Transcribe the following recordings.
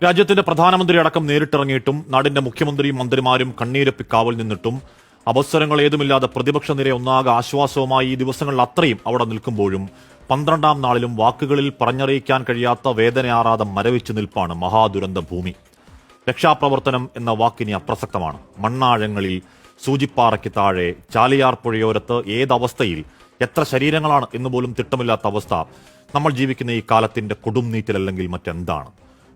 രാജ്യത്തിന്റെ പ്രധാനമന്ത്രി അടക്കം നേരിട്ടിറങ്ങിയിട്ടും നാടിന്റെ മുഖ്യമന്ത്രിയും മന്ത്രിമാരും കണ്ണീരൊപ്പി കാവൽ നിന്നിട്ടും അവസരങ്ങൾ ഏതുമില്ലാതെ പ്രതിപക്ഷ നിര ഒന്നാകെ ആശ്വാസവുമായി ഈ ദിവസങ്ങളിൽ അത്രയും അവിടെ നിൽക്കുമ്പോഴും 12ാം നാളിലും വാക്കുകളിൽ പറഞ്ഞറിയിക്കാൻ കഴിയാത്ത വേദനയാറാതെ മരവിച്ചു നിൽപ്പാണ് മഹാദുരന്ത ഭൂമി. രക്ഷാപ്രവർത്തനം എന്ന വാക്കിനി അപ്രസക്തമാണ്. മണ്ണാഴങ്ങളിൽ, സൂചിപ്പാറയ്ക്ക് താഴെ, ചാലിയാർ പുഴയോരത്ത് ഏതവസ്ഥയിൽ എത്ര ശരീരങ്ങളാണ് എന്നുപോലും തിട്ടമില്ലാത്ത അവസ്ഥ നമ്മൾ ജീവിക്കുന്ന ഈ കാലത്തിന്റെ കൊടും നീറ്റിലല്ലെങ്കിൽ മറ്റെന്താണ്?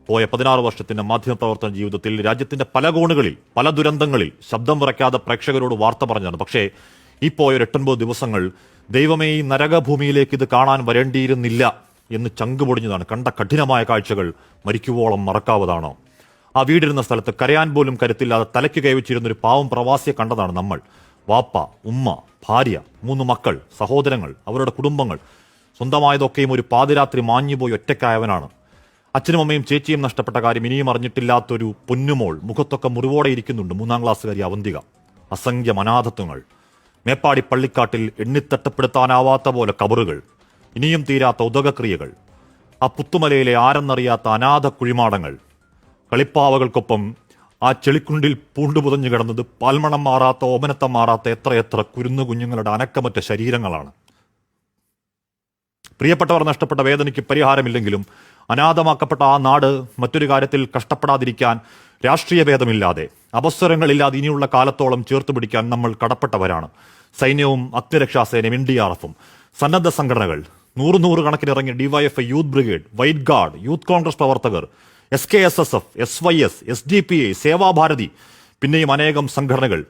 പോയ 16 വർഷത്തിന്റെ മാധ്യമപ്രവർത്തന ജീവിതത്തിൽ രാജ്യത്തിന്റെ പല കോണുകളിൽ, പല ദുരന്തങ്ങളിൽ ശബ്ദം വിറയ്ക്കാതെ പ്രേക്ഷകരോട് വാർത്ത പറഞ്ഞാണ്. പക്ഷേ ഈ പോയ 8-9 ദിവസങ്ങൾ ദൈവമേ ഈ നരകഭൂമിയിലേക്ക് ഇത് കാണാൻ വരേണ്ടിയിരുന്നില്ല എന്ന് ചങ്കുപൊടിഞ്ഞതാണ്. കണ്ട കഠിനമായ കാഴ്ചകൾ മരിക്കുവോളം മറക്കാവതാണോ? ആ വീടിരുന്ന സ്ഥലത്ത് കരയാൻ പോലും കരുത്തില്ലാതെ തലയ്ക്ക് കൈവച്ചിരുന്നൊരു പാവം പ്രവാസിയെ കണ്ടതാണ് നമ്മൾ. വാപ്പ, ഉമ്മ, ഭാര്യ, 3 മക്കൾ, സഹോദരങ്ങൾ, അവരുടെ കുടുംബങ്ങൾ, സ്വന്തമായതൊക്കെയും ഒരു പാതിരാത്രി മാഞ്ഞുപോയി ഒറ്റയ്ക്കായവനാണ്. അച്ഛനും അമ്മയും ചേച്ചിയും നഷ്ടപ്പെട്ട കാര്യം ഇനിയും അറിഞ്ഞിട്ടില്ലാത്തൊരു പൊന്നുമോൾ മുഖത്തൊക്കെ മുറിവോടെ ഇരിക്കുന്നുണ്ട്. 3ാം ക്ലാസ്സുകാരി അവന്തിക. അസംഖ്യം അനാഥത്വങ്ങൾ. മേപ്പാടി പള്ളിക്കാട്ടിൽ എണ്ണിത്തട്ടപ്പെടുത്താനാവാത്ത പോലെ കബറുകൾ. ഇനിയും തീരാത്ത ഉദകക്രിയകൾ. ആ പുത്തുമലയിലെ ആരെന്നറിയാത്ത അനാഥ കുഴിമാടങ്ങൾ. കളിപ്പാവകൾക്കൊപ്പം ആ ചെളിക്കുണ്ടിൽ പൂണ്ടുപുതഞ്ഞു കിടന്നത് പാൽമണം മാറാത്ത, ഓമനത്തം മാറാത്ത എത്രയെത്ര കുരുന്നു കുഞ്ഞുങ്ങളുടെ അനക്കമറ്റ ശരീരങ്ങളാണ്. പ്രിയപ്പെട്ടവർ നഷ്ടപ്പെട്ട വേദനയ്ക്ക് പരിഹാരമില്ലെങ്കിലും അനാഥമാക്കപ്പെട്ട ആ നാട് മറ്റൊരു കാര്യത്തിൽ കഷ്ടപ്പെടാതിരിക്കാൻ രാഷ്ട്രീയ ഭേദമില്ലാതെ, അവസരങ്ങളില്ലാതെ ഇനിയുള്ള കാലത്തോളം ചേർത്ത് പിടിക്കാൻ നമ്മൾ കടപ്പെട്ടവരാണ്. സൈന്യവും അഗ്നിരക്ഷാസേനയും, NDRF-ഉം, സന്നദ്ധ സംഘടനകൾ, 100 കണക്കിനിറങ്ങിയ DYFI, youth brigade, white guard, youth Congress പ്രവർത്തകർ, SKSSF, SYS, SDPI, സേവാഭാരതി, പിന്നെയും അനേകം സംഘടനകൾ.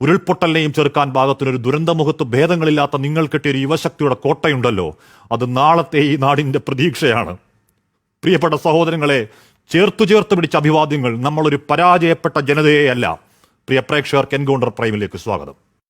ഉരുൾപൊട്ടലിനെയും ചെറുക്കാൻ പാകത്തിനൊരു ദുരന്തമുഖത്ത് ഭേദങ്ങളില്ലാത്ത നിങ്ങൾ കെട്ടിയൊരു യുവശക്തിയുടെ കോട്ടയുണ്ടല്ലോ, അത് നാളത്തെ ഈ നാടിന്റെ പ്രതീക്ഷയാണ്. പ്രിയപ്പെട്ട സഹോദരങ്ങളെ, ചേർത്ത് പിടിച്ച അഭിവാദ്യങ്ങൾ. നമ്മളൊരു പരാജയപ്പെട്ട ജനതയെയല്ല. പ്രിയ പ്രേക്ഷകർക്ക് എൻകൗണ്ടർ പ്രൈമിലേക്ക് സ്വാഗതം.